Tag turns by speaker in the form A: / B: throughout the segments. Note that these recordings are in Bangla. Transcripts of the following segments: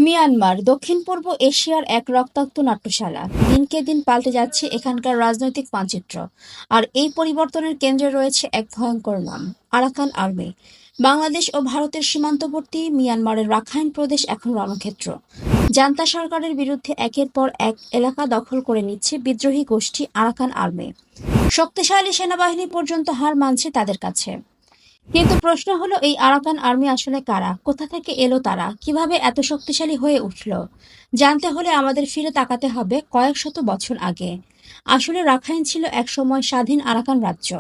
A: মিয়ানমার দক্ষিণ-পূর্ব এশিয়ার এক রক্তাক্ত নাট্যশালা। দিনকে দিন পাল্টে যাচ্ছে এখানকার রাজনৈতিক মানচিত্র। আর এই পরিবর্তনের কেন্দ্রে রয়েছে এক ভয়ঙ্কর নাম, আরাকান আর্মি। বাংলাদেশ ও ভারতের সীমান্তবর্তী মিয়ানমারের রাখাইন প্রদেশ এখন রণক্ষেত্র। জান্তা সরকারের বিরুদ্ধে একের পর এক এলাকা দখল করে নিচ্ছে বিদ্রোহী গোষ্ঠী আরাকান আর্মি। শক্তিশালী সেনাবাহিনী পর্যন্ত হার মানছে তাদের কাছে। কিন্তু প্রশ্ন হলো, এই আরাকান আর্মি আসলে কারা, কোথা থেকে এলো তারা, কিভাবে এত শক্তিশালী হয়ে উঠল? জানতে হলে আমাদের ফিরে তাকাতে হবে কয়েক শত বছর আগে। আসলে রাখাইন ছিল একসময় স্বাধীন আরাকান রাজ্য।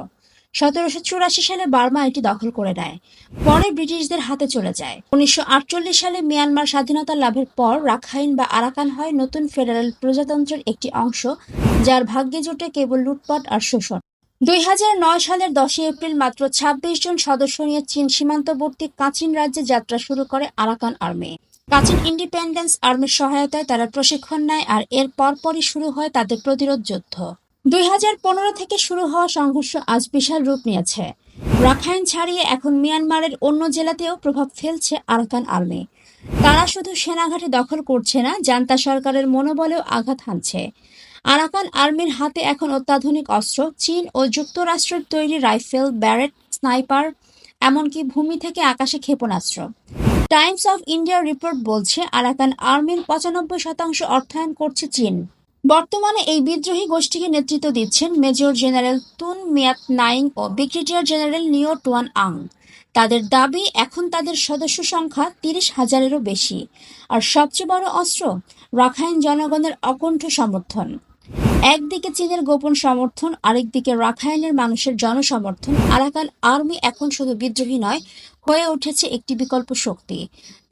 A: 1784 সালে বার্মা এটি দখল করে নেয়। পরে ব্রিটিশদের হাতে চলে যায়। 1948 সালে মিয়ানমার স্বাধীনতা লাভের পর রাখাইন বা আরাকান হয় নতুন ফেডারেল প্রজাতন্ত্রের একটি অংশ, যার ভাগ্যে জোটে কেবল লুটপাট আর শোষণ। 2009 সালের 10 এপ্রিল মাত্র 26 জন সদস্য নিয়ে চীন সীমান্তবর্তী কাচিন রাজ্যে যাত্রা শুরু করে আরাকান আর্মি। কাচিন ইন্ডিপেন্ডেন্স আর্মির সহায়তায় তারা প্রশিক্ষণ নেয়, আর এর পরপরই শুরু হয় তাদের প্রতিরোধ যুদ্ধ। 2015 থেকে শুরু হওয়া সংঘর্ষ আজ বিশাল রূপ নিয়েছে। রাখাইন ছাড়িয়ে এখন মিয়ানমারের অন্য জেলাতেও প্রভাব ফেলছে আরাকান আর্মি। তারা শুধু সেনাঘাঁটি দখল করছে না, জান্তা সরকারের মনোবলেও আঘাত হানছে। আরাকান আর্মির হাতে এখন অত্যাধুনিক অস্ত্র, চীন ও যুক্তরাষ্ট্রের তৈরি রাইফেল, ব্যারেট, স্নাইপার, এমনকি ভূমি থেকে আকাশে ক্ষেপণাস্ত্র। টাইমস অফ ইন্ডিয়ার রিপোর্ট বলছে, আরাকান আর্মির 95% অর্থায়ন করছে চীন। বর্তমানে এই বিদ্রোহী গোষ্ঠীকে নেতৃত্ব দিচ্ছেন মেজর জেনারেল তুন মিয়াত নাইং ও ব্রিগেডিয়ার জেনারেল নিও টুয়ান আং। তাদের দাবি, এখন তাদের সদস্য সংখ্যা 30,000-এরও বেশি। আর সবচেয়ে বড় অস্ত্র, রাখাইন জনগণের অকুণ্ঠ সমর্থন। একদিকে চীনের গোপন সমর্থন, আরেকদিকে রাখাইনের মানুষের জনসমর্থন। আরাকান আর্মি এখন শুধু বিদ্রোহী নয়, হয়ে উঠেছে একটি বিকল্প শক্তি।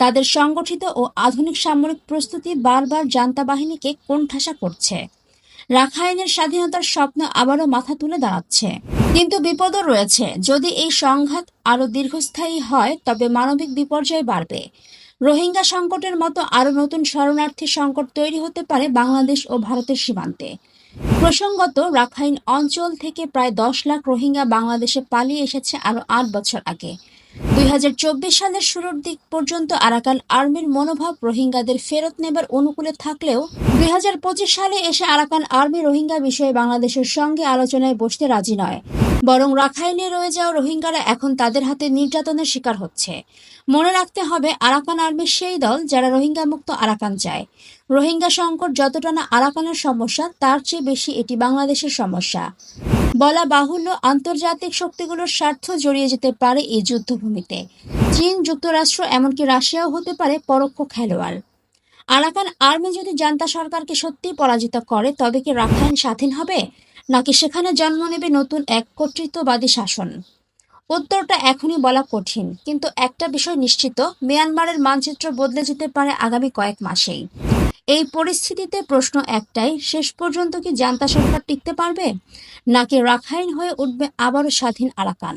A: তাদের সংগঠিত ও আধুনিক সামরিক প্রস্তুতি বারবার জান্তা বাহিনীকে কোণঠাসা করছে। রাখাইনের স্বাধীনতার স্বপ্ন আবারও মাথা তুলে দাঁড়াচ্ছে। কিন্তু বিপদও রয়েছে। যদি এই সংঘাত আরও দীর্ঘস্থায়ী হয়, তবে মানবিক বিপর্যয় বাড়বে। রোহিঙ্গা সংকটের মতো আরও নতুন শরণার্থী সংকট তৈরি হতে পারে বাংলাদেশ ও ভারতের সীমান্তে। প্রসঙ্গত, রাখাইন অঞ্চল থেকে প্রায় 10 লাখ রোহিঙ্গা বাংলাদেশে পালিয়ে এসেছে আরও 8 বছর আগে। 2024 সালের শুরুর দিক পর্যন্ত আরাকান আর্মির মনোভাব রোহিঙ্গাদের ফেরত নেবার অনুকূলে থাকলেও 2025 সালে এসে আরাকান আর্মি রোহিঙ্গা বিষয়ে বাংলাদেশের সঙ্গে আলোচনায় বসতে রাজি নয়। বরং রাখাইনে রয়ে যাওয়া রোহিঙ্গারা এখন তাদের হাতে নির্যাতনের শিকার হচ্ছে। মনে রাখতে হবে, আরাকান আর্মি সেই দল যারা রোহিঙ্গা মুক্ত আরাকান চায়। রোহিঙ্গা সংকট যতটা না আরাকানের সমস্যা, তার চেয়ে বেশি এটি বাংলাদেশের সমস্যা। বলা বাহুল্য, আন্তর্জাতিক শক্তিগুলোর স্বার্থ জড়িয়ে যেতে পারে এই যুদ্ধভূমিতে। চীন, যুক্তরাষ্ট্র, এমনকি রাশিয়াও হতে পারে পরোক্ষ খেলোয়াড়। আরাকান আর্মি যদি জান্তা সরকারকে সত্যিই পরাজিত করে, তবে কি রাখাইন স্বাধীন হবে, নাকি সেখানে জন্ম নেবে নতুন এক কর্তৃত্ববাদী শাসন? উত্তরটা এখনই বলা কঠিন, কিন্তু একটা বিষয় নিশ্চিত, মিয়ানমারের মানচিত্র বদলে যেতে পারে আগামী কয়েক মাসেই। এই পরিস্থিতিতে প্রশ্ন একটাই, শেষ পর্যন্ত কি জান্তা সরকার টিকতে পারবে, নাকি রাখাইন হয়ে উঠবে আবারও স্বাধীন আরাকান?